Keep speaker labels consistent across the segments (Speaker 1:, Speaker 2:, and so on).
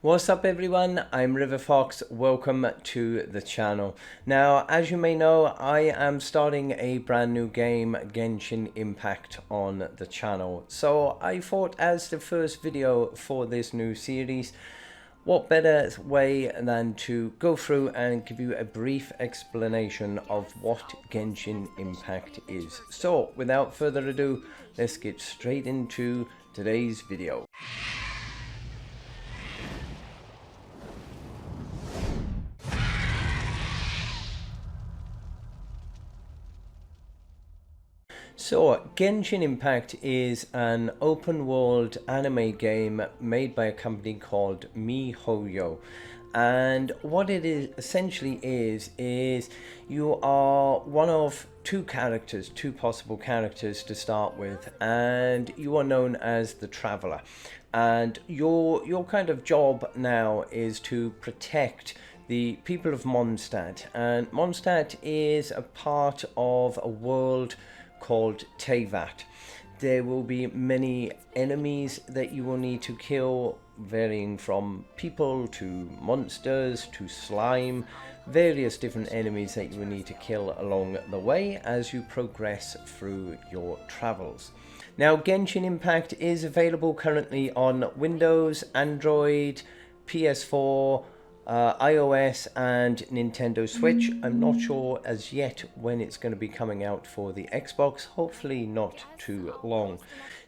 Speaker 1: What's up everyone, I'm RiverFox, welcome to the channel. Now as you may know, I am starting a brand new game, Genshin Impact, on the channel. So I thought, as the first video for this new series, what better way than to go through and give you a brief explanation of what Genshin Impact is. So without further ado, let's get straight into today's video. So, Genshin Impact is an open world anime game made by a company called MiHoYo. And what it is essentially is you are one of two possible characters to start with, and you are known as the Traveler. And your kind of job now is to protect the people of Mondstadt. And Mondstadt is a part of a world called Teyvat. There will be many enemies that you will need to kill, varying from people to monsters to slime, various different enemies that you will need to kill along the way as you progress through your travels. Now, Genshin Impact is available currently on Windows, Android, PS4, iOS and Nintendo Switch. I'm not sure as yet when it's going to be coming out for the Xbox, hopefully not too long.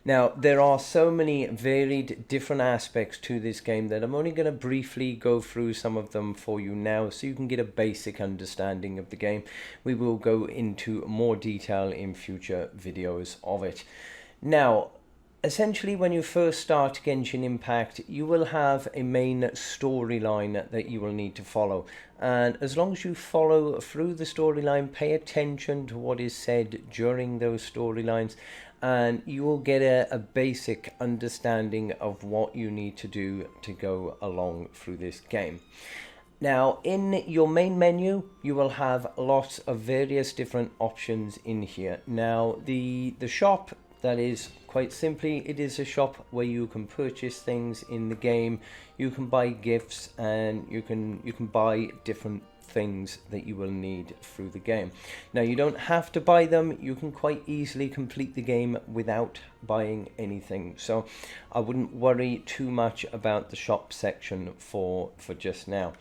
Speaker 1: Now, there are so many varied different aspects to this game that I'm only going to briefly go through some of them for you now so you can get a basic understanding of the game. We will go into more detail in future videos of it. Now, essentially, when you first start Genshin Impact, you will have a main storyline that you will need to follow. And as long as you follow through the storyline, pay attention to what is said during those storylines, and you will get a basic understanding of what you need to do to go along through this game. Now, in your main menu, you will have lots of various different options in here. Now, the shop, that is, quite simply, it is a shop where you can purchase things in the game. You can buy gifts, and you can buy different things that you will need through the game. Now, you don't have to buy them. You can quite easily complete the game without buying anything. So I wouldn't worry too much about the shop section for just now.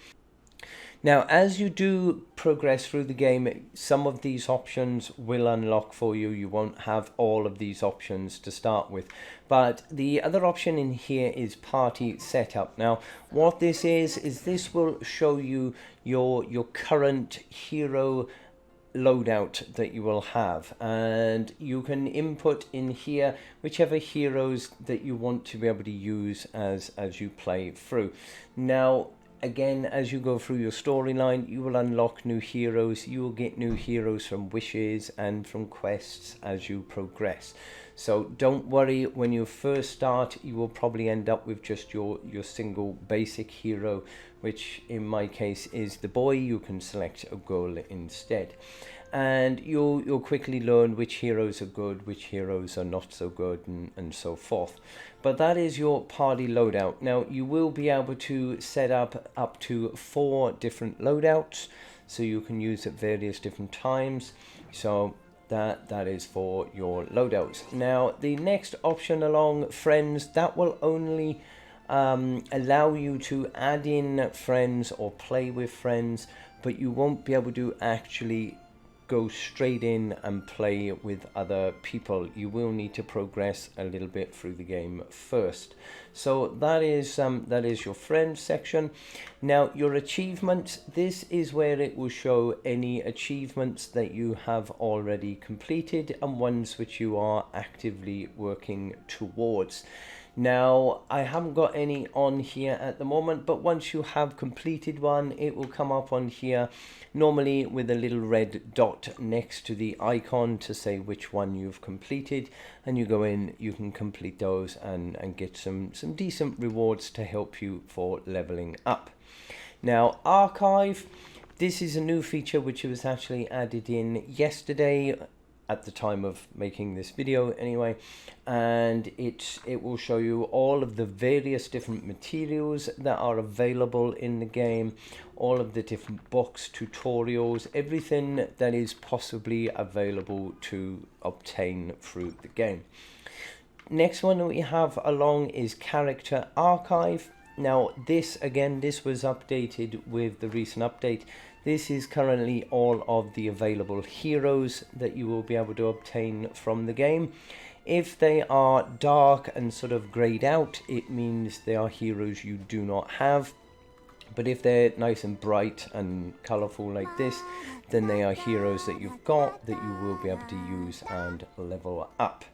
Speaker 1: Now, as you do progress through the game, some of these options will unlock for you. You won't have all of these options to start with. But the other option in here is Party Setup. Now, what this is this will show you your current hero loadout that you will have, and you can input in here whichever heroes that you want to be able to use as you play through. Now, again, as you go through your storyline, you will unlock new heroes. You will get new heroes from wishes and from quests as you progress. So don't worry, when you first start, you will probably end up with just your single basic hero, which in my case is the boy. You can select a girl instead. And you'll quickly learn which heroes are good, which heroes are not so good, and so forth. But that is your party loadout. Now, you will be able to set up to 4 different loadouts, so you can use at various different times. So that is for your loadouts. Now, the next option along friends, that will only allow you to add in friends or play with friends, but you won't be able to actually go straight in and play with other people. You will need to progress a little bit through the game first. So that is your friends section. Now, your achievements, this is where it will show any achievements that you have already completed and ones which you are actively working towards. Now, I haven't got any on here at the moment, but once you have completed one, it will come up on here, normally with a little red dot next to the icon to say which one you've completed, and you go in, you can complete those and get some decent rewards to help you for leveling up. Now, archive, this is a new feature which was actually added in yesterday at the time of making this video anyway, and it will show you all of the various different materials that are available in the game, all of the different books, tutorials, everything that is possibly available to obtain through the game. Next one that we have along is Character Archive. Now this was updated with the recent update. This is currently all of the available heroes that you will be able to obtain from the game. If they are dark and sort of grayed out, it means they are heroes you do not have. But if they're nice and bright and colourful like this, then they are heroes that you've got that you will be able to use and level up.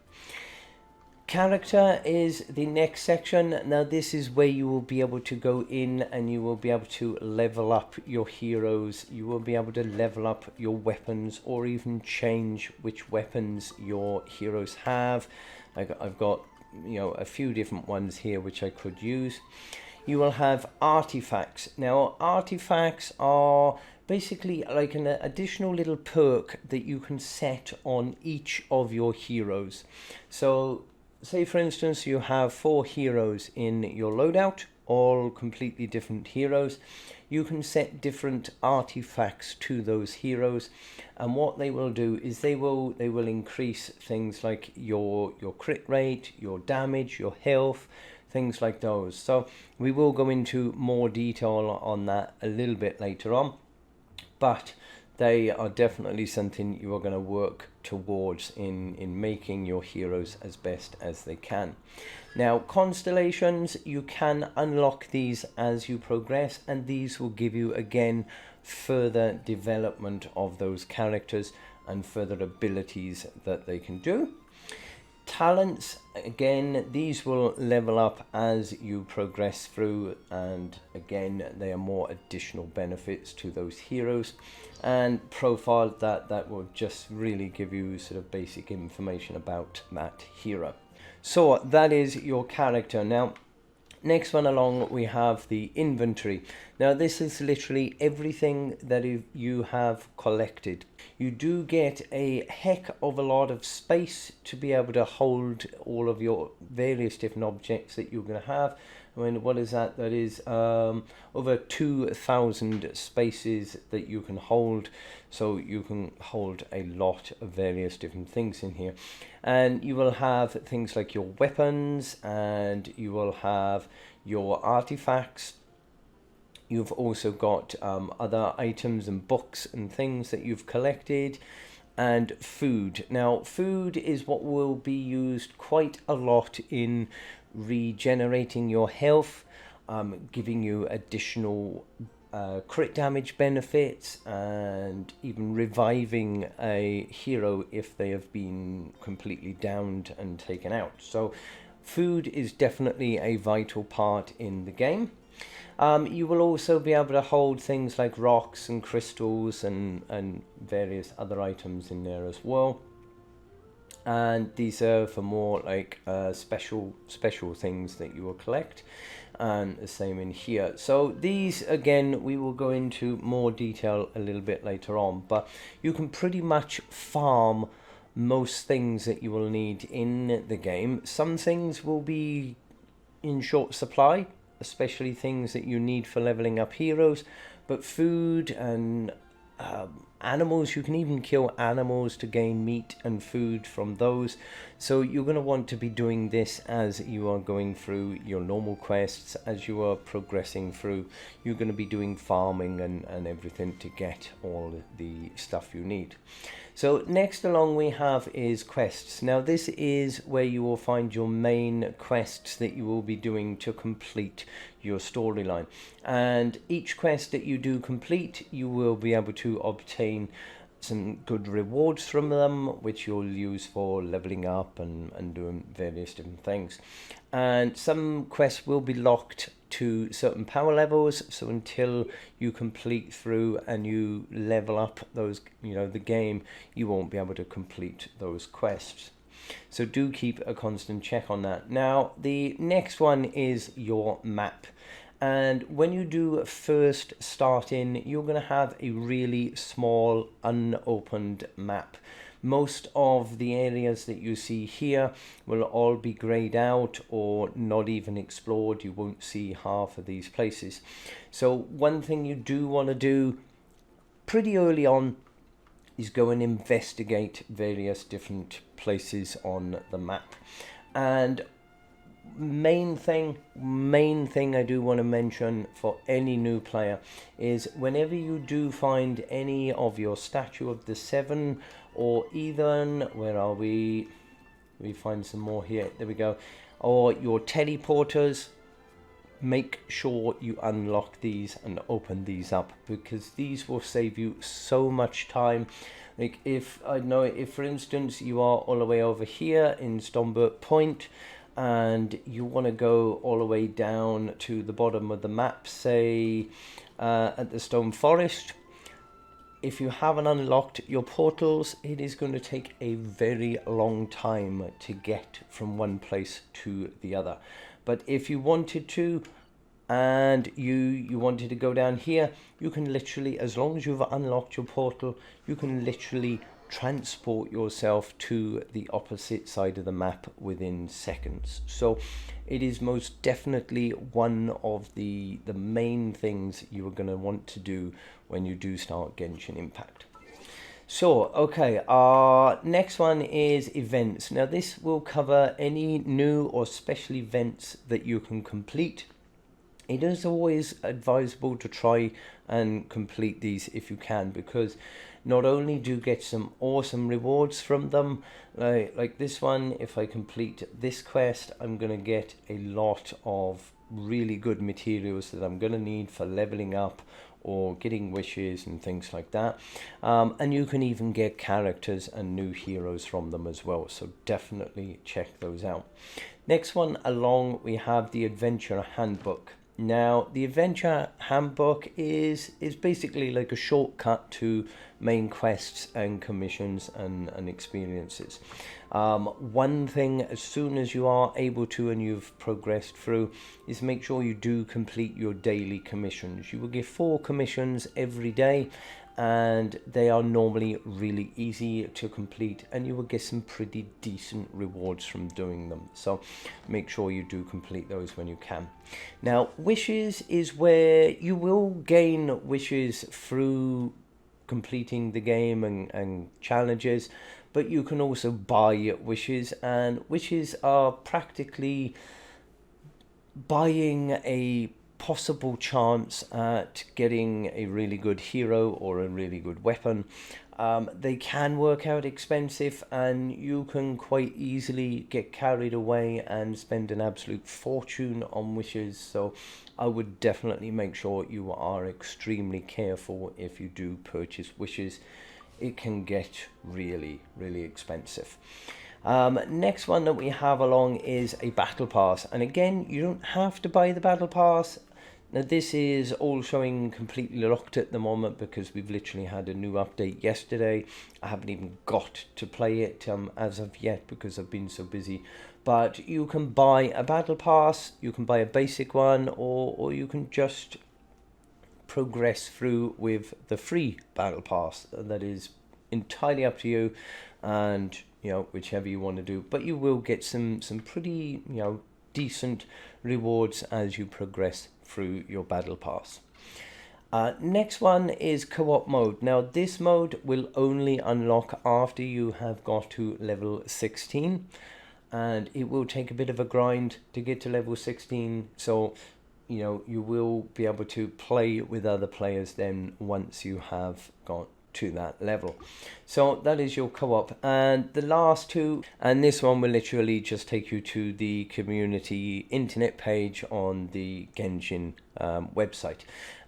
Speaker 1: Character is the next section. Now this is where you will be able to go in and you will be able to level up your heroes. You will be able to level up your weapons or even change which weapons your heroes have. I've got, you know, a few different ones here which I could use. You will have artifacts. Now artifacts are basically like an additional little perk that you can set on each of your heroes. So say for instance you have 4 heroes in your loadout, all completely different heroes. You can set different artifacts to those heroes, and what they will do is they will increase things like your crit rate, your damage, your health, things like those. So we will go into more detail on that a little bit later on, but they are definitely something you are going to work towards in making your heroes as best as they can. Now constellations, you can unlock these as you progress, and these will give you again further development of those characters and further abilities that they can do. Talents, again, these will level up as you progress through, and again they are more additional benefits to those heroes. And profile, that will just really give you sort of basic information about that hero. So that is your character. Now next one along we have the inventory. Now this is literally everything that you have collected. You do get a heck of a lot of space to be able to hold all of your various different objects that you're going to have. I mean, what is that? That is over 2,000 spaces that you can hold. So you can hold a lot of various different things in here. And you will have things like your weapons, and you will have your artifacts. You've also got other items and books and things that you've collected, and food. Now food is what will be used quite a lot in regenerating your health, giving you additional crit damage benefits, and even reviving a hero if they have been completely downed and taken out. So food is definitely a vital part in the game. You will also be able to hold things like rocks and crystals and various other items in there as well. And these are for more like special things that you will collect, and the same in here. So these, again, we will go into more detail a little bit later on, but you can pretty much farm most things that you will need in the game. Some things will be in short supply, especially things that you need for leveling up heroes, but food and animals, you can even kill animals to gain meat and food from those. So you're going to want to be doing this as you are going through your normal quests. As you are progressing through, you're going to be doing farming and everything to get all the stuff you need. So next along we have is quests. Now this is where you will find your main quests that you will be doing to complete your storyline, and each quest that you do complete, you will be able to obtain some good rewards from them, which you'll use for leveling up and doing various different things. And some quests will be locked to certain power levels, so until you complete through and you level up those, the game, you won't be able to complete those quests. So do keep a constant check on that. Now the next one is your map. And when you do first start in, you're going to have a really small unopened map. Most of the areas that you see here will all be grayed out or not even explored. You won't see half of these places. So one thing you do want to do pretty early on is go and investigate various different places on the map. And main thing I do want to mention for any new player is whenever you do find any of your Statue of the Seven, or even, where are we find some more here, there we go, or your teleporters, make sure you unlock these and open these up, because these will save you so much time. Like if for instance you are all the way over here in Stormbert Point and you want to go all the way down to the bottom of the map, say at the Stone Forest, if you haven't unlocked your portals, it is going to take a very long time to get from one place to the other. But if you wanted to, and you wanted to go down here, you can literally, as long as you've unlocked your portal, you can literally transport yourself to the opposite side of the map within seconds. So it is most definitely one of the main things you are going to want to do when you do start Genshin Impact. So, okay, our next one is events. Now this will cover any new or special events that you can complete. It is always advisable to try and complete these if you can, because not only do you get some awesome rewards from them, like this one, if I complete this quest, I'm going to get a lot of really good materials that I'm going to need for leveling up or getting wishes and things like that. And you can even get characters and new heroes from them as well, so definitely check those out. Next one along, we have the Adventure Handbook. Now, the Adventure Handbook is basically like a shortcut to main quests and commissions and experiences. One thing, as soon as you are able to and you've progressed through, is make sure you do complete your daily commissions. You will get 4 commissions every day, and they are normally really easy to complete, and you will get some pretty decent rewards from doing them. So make sure you do complete those when you can. Now, wishes is where you will gain wishes through completing the game and challenges, but you can also buy wishes, and wishes are practically buying a possible chance at getting a really good hero or a really good weapon. They can work out expensive, and you can quite easily get carried away and spend an absolute fortune on wishes. So I would definitely make sure you are extremely careful if you do purchase wishes. It can get really, really expensive. Next one that we have along is a battle pass, and again, you don't have to buy the battle pass. Now this is all showing completely locked at the moment because we've literally had a new update yesterday. I haven't even got to play it as of yet because I've been so busy. But you can buy a battle pass, you can buy a basic one, or you can just progress through with the free battle pass. That is entirely up to you, and whichever you want to do. But you will get some pretty decent rewards as you progress through your battle pass. Next one is co-op mode. Now this mode will only unlock after you have got to level 16, and it will take a bit of a grind to get to level 16, so you will be able to play with other players then once you have got to that level. So that is your co-op. And the last two, and this one will literally just take you to the community internet page on the Genshin website.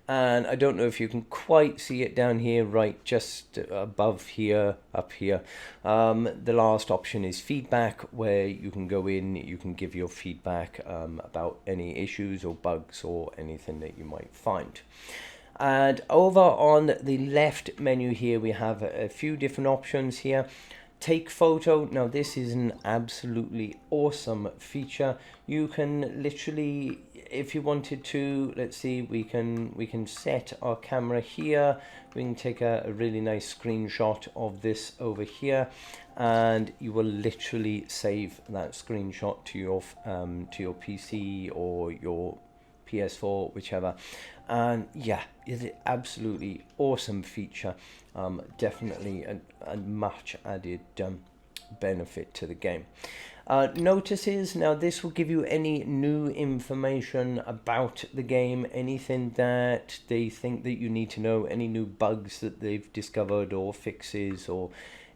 Speaker 1: And I don't know if you can quite see it down here, right just above here, up here. The last option is feedback, where you can go in, you can give your feedback about any issues or bugs or anything that you might find. And over on the left menu here, we have a few different options here. Take photo. Now this is an absolutely awesome feature. You can literally, if you wanted to, let's see, we can set our camera here. We can take a really nice screenshot of this over here, and you will literally save that screenshot to your PC or your PS4, whichever. And yeah, it's an absolutely awesome feature. Definitely a much added benefit to the game. Notices, now this will give you any new information about the game, anything that they think that you need to know, any new bugs that they've discovered or fixes, or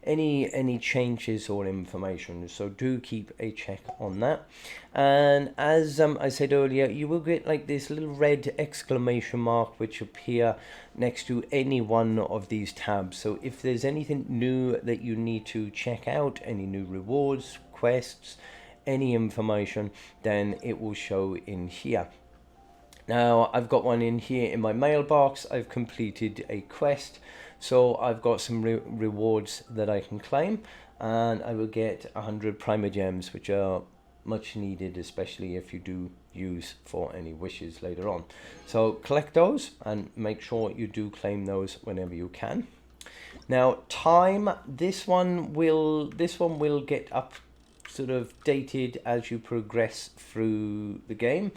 Speaker 1: any changes or information. So do keep a check on that. And as I said earlier, you will get like this little red exclamation mark which appear next to any one of these tabs. So if there's anything new that you need to check out, any new rewards, quests, any information, then it will show in here. Now I've got one in here in my mailbox. I've completed a quest, so I've got some rewards that I can claim, and I will get 100 primer gems, which are much needed, especially if you do use for any wishes later on. So collect those and make sure you do claim those whenever you can. Now time, this one will get up sort of dated as you progress through the game.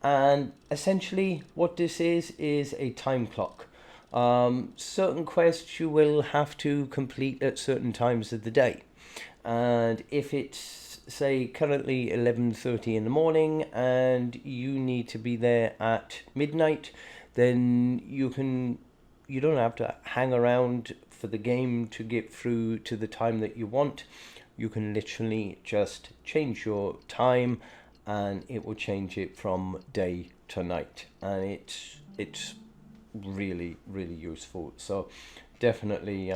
Speaker 1: And essentially what this is a time clock. Certain quests you will have to complete at certain times of the day. And if it's, say, currently 11:30 in the morning and you need to be there at midnight, then you don't have to hang around for the game to get through to the time that you want. You can literally just change your time and it will change it from day to night, and it's really useful. So definitely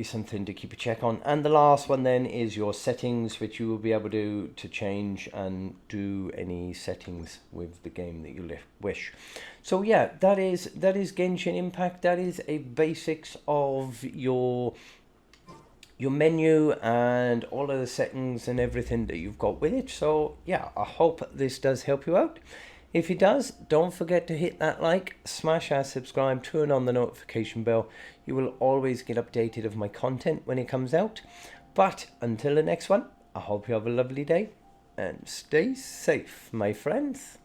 Speaker 1: something to keep a check on. And the last one then is your settings, which you will be able to change and do any settings with the game that you wish. So yeah, that is Genshin Impact. That is a basics of your menu and all of the settings and everything that you've got with it. So yeah, I hope this does help you out. If it does, don't forget to hit that like, smash that subscribe, turn on the notification bell. You will always get updated of my content when it comes out. But until the next one, I hope you have a lovely day and stay safe, my friends.